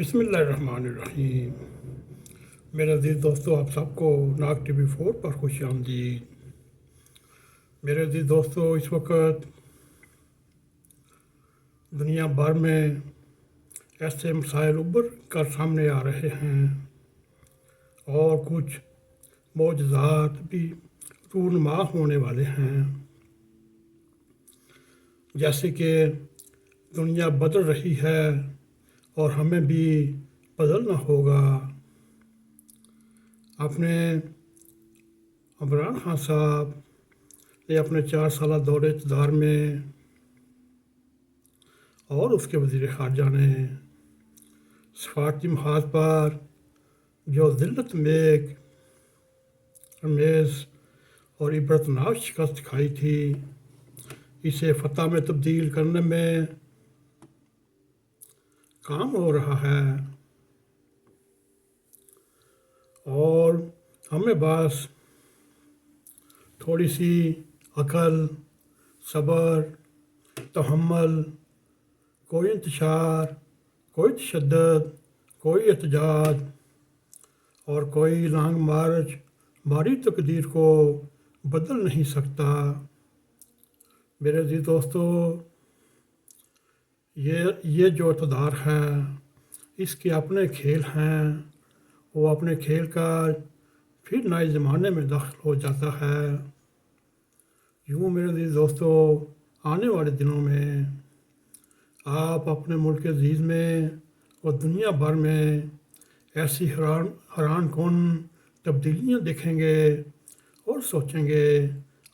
بسم اللہ الرحمن الرحیم۔ میرے عزیز دوستو، آپ سب کو ناک ٹی وی 4 پر خوش آمدید۔ میرے عزیز دوستو، اس وقت دنیا بھر میں ایسے مسائل ابھر کر سامنے آ رہے ہیں اور کچھ معجزات بھی رونما ہونے والے ہیں، جیسے کہ دنیا بدل رہی ہے اور ہمیں بھی بدلنا ہوگا۔ اپنے عمران خان صاحب نے اپنے 4 سالہ دور اقتدار میں اور اس کے وزیر خارجہ نے سفارتی محاذ پر جو ذلت امیز اور عبرتناک شکست دکھائی تھی، اسے فتح میں تبدیل کرنے میں کام ہو رہا ہے، اور ہمیں بس تھوڑی سی عقل، صبر، تحمل، کوئی انتشار، کوئی تشدد، کوئی احتجاج اور کوئی لانگ مارچ ہماری تقدیر کو بدل نہیں سکتا۔ میرے عزیز دوستو، یہ جو اقتدار ہے، اس کے اپنے کھیل ہیں، وہ اپنے کھیل کا پھر نئے زمانے میں داخل ہو جاتا ہے۔ یوں میرے عزیز دوستو، آنے والے دنوں میں آپ اپنے ملک عزیز میں اور دنیا بھر میں ایسی حیران کن تبدیلیاں دیکھیں گے اور سوچیں گے،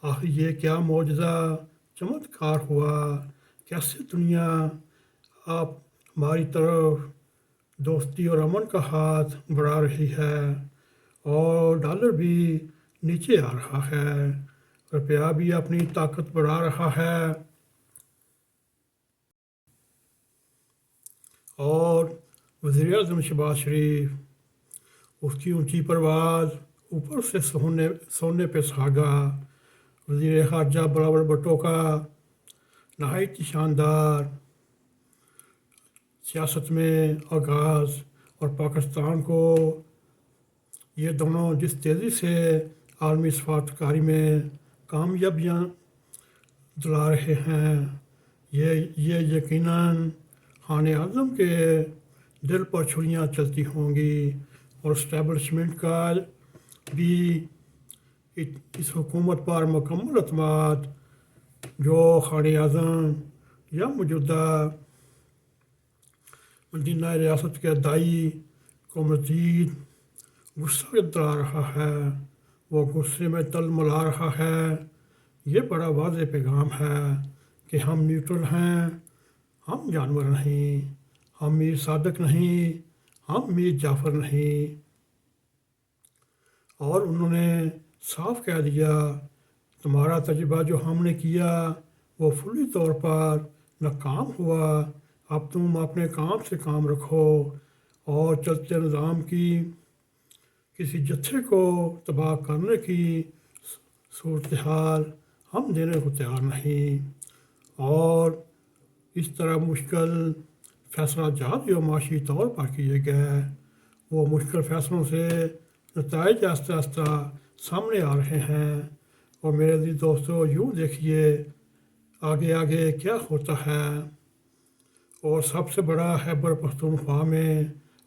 آخر یہ کیا معجزہ چمتکار ہوا، کیسے دنیا آپ ہماری طرف دوستی اور امن کا ہاتھ بڑھا رہی ہے اور ڈالر بھی نیچے آ رہا ہے، روپیہ بھی اپنی طاقت بڑھا رہا ہے، اور وزیر اعظم شہباز شریف اس کی اونچی پرواز، اوپر سے سونے پہ سہاگا وزیر خارجہ بلاول بھٹو کا نہایت شاندار سیاست میں آغاز، اور پاکستان کو یہ دونوں جس تیزی سے عالمی سفارتکاری میں کامیابیاں دلا رہے ہیں، یہ یقیناً خان اعظم کے دل پر چھریاں چلتی ہوں گی، اور اسٹیبلشمنٹ کا بھی اس حکومت پر مکمل اعتماد جو خان اعظم یا موجودہ مدینہ ریاست کے دائی کو مزید غصہ دلا رہا ہے، وہ غصے میں تل ملا رہا ہے۔ یہ بڑا واضح پیغام ہے کہ ہم نیوٹرل ہیں، ہم جانور نہیں، ہم میر صادق نہیں، ہم میر جعفر نہیں، اور انہوں نے صاف کہہ دیا، تمہارا تجربہ جو ہم نے کیا وہ فلی طور پر ناکام ہوا، اب تم اپنے کام سے کام رکھو اور چلتے نظام کی کسی جتھے کو تباہ کرنے کی صورتحال ہم دینے کو تیار نہیں، اور اس طرح مشکل فیصلہ جات جو معاشی طور پر کیے گئے، وہ مشکل فیصلوں سے نتائج آہستہ آہستہ سامنے آ رہے ہیں، اور میرے عزیز دوستو، یوں دیکھیے آگے آگے کیا ہوتا ہے، اور سب سے بڑا خیبر پختونخوا میں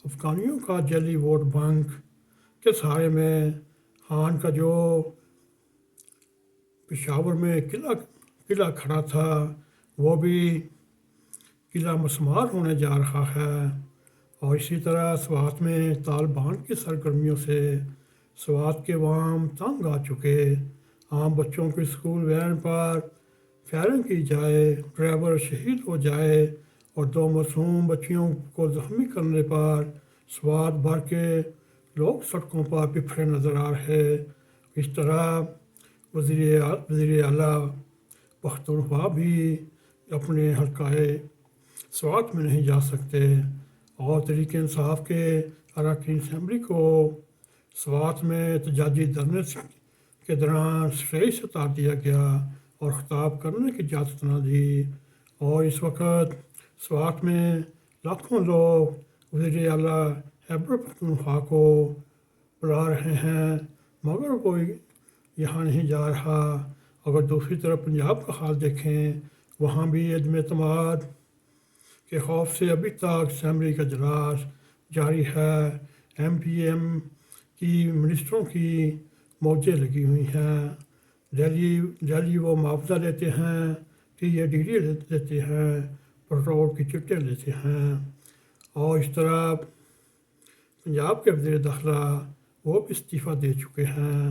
افغانیوں کا جعلی ووٹ بینک کے سہارے میں خان کا جو پشاور میں قلعہ کھڑا تھا، وہ بھی قلعہ مسمار ہونے جا رہا ہے، اور اسی طرح سوات میں طالبان کی سرگرمیوں سے سوات کے عوام تنگ آ چکے، عام بچوں کے اسکول وین پر فائرنگ کی جائے، ڈرائیور شہید ہو جائے، اور 2 معصوم بچیوں کو زخمی کرنے پر سوات بھر کے لوگ سڑکوں پر بکھرے نظر آ رہے۔ اس طرح وزیر اعلیٰ پختونخوا بھی اپنے حلقہ سوات میں نہیں جا سکتے، اور تحریک انصاف کے اراکین اسمبلی کو سوات میں احتجاجی دھرنے کے دوران اسٹیج سے اتار دیا گیا اور خطاب کرنے کی اجازت نہ دی، اور اس وقت سوات میں لاکھوں لوگ وزیر اعلیٰ خیبر پختونخوا کو بلا رہے ہیں مگر کوئی یہاں نہیں جا رہا۔ اگر دوسری طرف پنجاب کا حال دیکھیں، وہاں بھی عدم اعتماد کے خوف سے ابھی تک اسمبلی کا اجلاس جاری ہے۔ ایم پی ایم کی منسٹروں کی موجیں لگی ہوئی ہیں۔ دہلی وہ معاوضہ لیتے ہیں کہ یہ ڈی ڈی لیتے ہیں، پیٹرول کی چٹیں لیتے ہیں، اور اس طرح پنجاب کے وزیر داخلہ وہ بھی استعفیٰ دے چکے ہیں،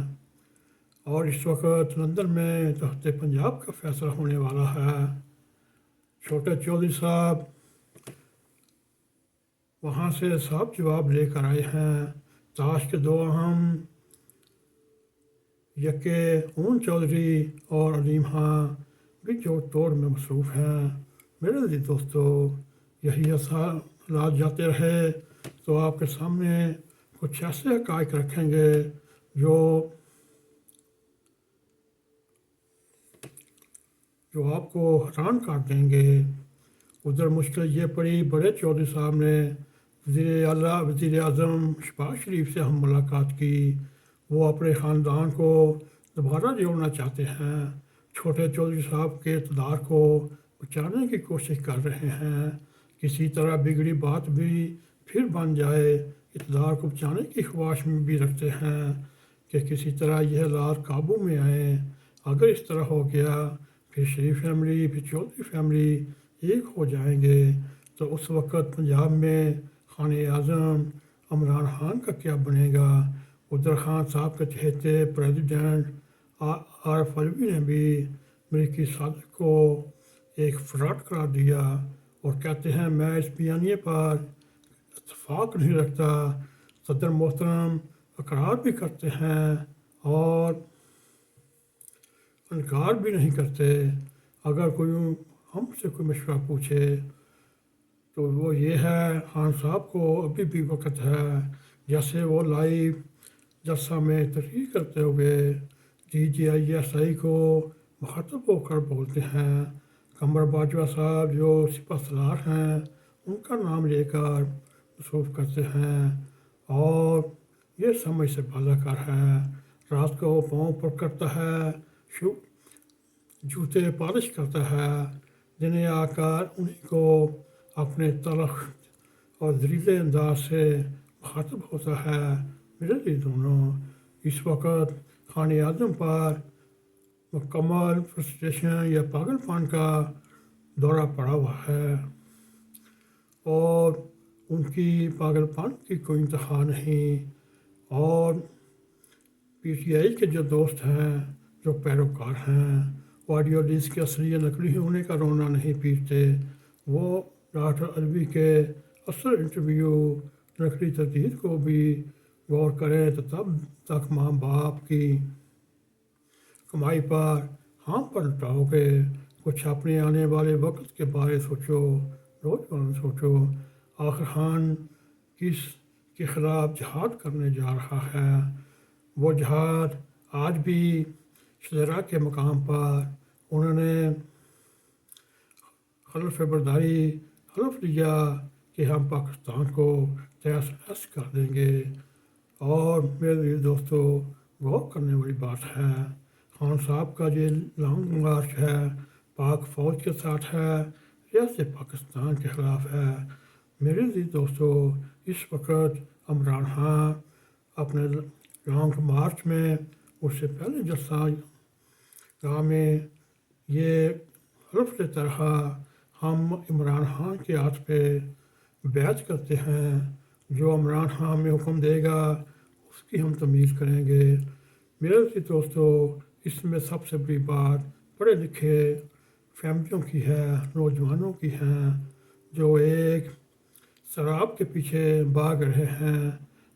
اور اس وقت لندن میں تخت پنجاب کا فیصلہ ہونے والا ہے۔ چھوٹے چودھری صاحب وہاں سے صاف جواب لے کر آئے ہیں۔ تاش کے دو اہم یکے اون چودھری اور علیم خان بھی جوڑ توڑ میں مصروف ہیں۔ میرے عزیز دوستو، یہی حالات جاتے رہے تو آپ کے سامنے کچھ ایسے حقائق رکھیں گے جو آپ کو حیران کر دیں گے۔ ادھر مشکل یہ پڑی، بڑے چودھری صاحب نے وزیر اعظم شہباز شریف سے ہم ملاقات کی۔ وہ اپنے خاندان کو دوبارہ جوڑنا چاہتے ہیں۔ چھوٹے چودھری صاحب کے اقتدار کو بچانے کی کوشش کر رہے ہیں۔ کسی طرح بگڑی بات بھی پھر بن جائے، اقتدار کو بچانے کی خواہش میں بھی رکھتے ہیں کہ کسی طرح یہ حالات قابو میں آئیں۔ اگر اس طرح ہو گیا، پھر شریف فیملی پھر چودھری فیملی ایک ہو جائیں گے تو اس وقت پنجاب میں خان اعظم عمران خان کا کیا بنے گا؟ ادھر خان صاحب کے چہیتے پریزیڈنٹ عارف علوی نے بھی امریکی صدر کو ایک فراڈ قرار دیا اور کہتے ہیں میں اس بیانیے پر اتفاق نہیں رکھتا۔ صدر محترم اقرار بھی کرتے ہیں اور انکار بھی نہیں کرتے۔ اگر کوئی ہم سے کوئی مشورہ پوچھے تو وہ یہ ہے، خان صاحب کو ابھی بھی وقت ہے، جیسے وہ لائیو جلسہ میں تقریر کرتے ہوئے DGISI کو مخاطب ہو کر بولتے ہیں۔ قمر باجوہ صاحب جو سپہ سالار ہیں، ان کا نام لے کر مصروف کرتے ہیں، اور یہ سمجھ سے بالا کر ہے۔ رات کو پاؤں پر کرتا ہے، جوتے پالش کرتا ہے، دنیں آ کر انہیں کو اپنے تلخ اور زریلے انداز سے مخاطب ہوتا ہے۔ میرے لیے دونوں اس وقت خان اعظم پر مکمل فرسٹریشن یا پاگل پن کا دورہ پڑا ہوا ہے، اور ان کی پاگل پن کی کوئی انتہا نہیں، اور PTI کے جو دوست ہیں، جو پیروکار ہیں، آڈیو لیز کے اصلی یا نقلی ہونے کا رونا نہیں پیٹتے۔ وہ ڈاکٹر علوی کے اصل انٹرویو نقلی تردید کو بھی غور کریں تو تب تک ماں باپ کی کمائی پر ہم پر لٹاؤ گے۔ کچھ اپنے آنے والے وقت کے بارے سوچو، نوجوان سوچو۔ آخر خان کس کے خلاف جہاد کرنے جا رہا ہے؟ وہ جہاد آج بھی شجرا کے مقام پر انہوں نے حلف برداری حلف لیا کہ ہم پاکستان کو تہس نہس کر دیں گے، اور میرے دوستو غور کرنے والی بات ہے، خان صاحب کا یہ لانگ مارچ ہے، پاک فوج کے ساتھ ہے، ریاست پاکستان کے خلاف ہے۔ میرے دوستو، اس وقت عمران خان اپنے لانگ مارچ میں اس سے پہلے جلسہ گاہ میں یہ حلف لیتا رہا، ہم عمران خان کے ہاتھ پہ بیعت کرتے ہیں، جو عمران خان ہمیں حکم دے گا اس کی ہم تعمیل کریں گے۔ میرے دوستو، اس میں سب سے بڑی بات پڑھے لکھے فیملیوں کی ہے، نوجوانوں کی ہیں، جو ایک شراب کے پیچھے بھاگ رہے ہیں،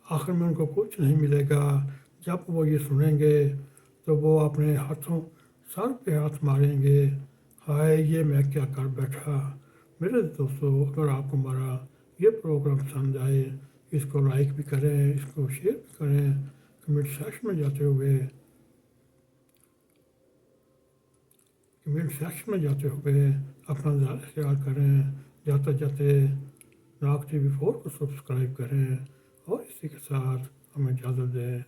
آخر میں ان کو کچھ نہیں ملے گا۔ جب وہ یہ سنیں گے تو وہ اپنے ہاتھوں سر پہ ہاتھ ماریں گے، ہائے یہ میں کیا کر بیٹھا۔ میرے دوستو، اگر آپ کو ہمارا یہ پروگرام پسند آئے، اس کو لائک بھی کریں، اس کو شیئر بھی کریں، کمنٹ سیکشن میں جاتے ہوئے اپنا زیادہ خیال کریں۔ جاتے جاتے ناک ٹی وی 4 کو سبسکرائب کریں اور اسی کے ساتھ ہمیں اجازت دیں۔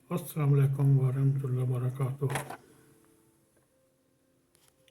السلام علیکم ورحمۃ اللہ وبرکاتہ۔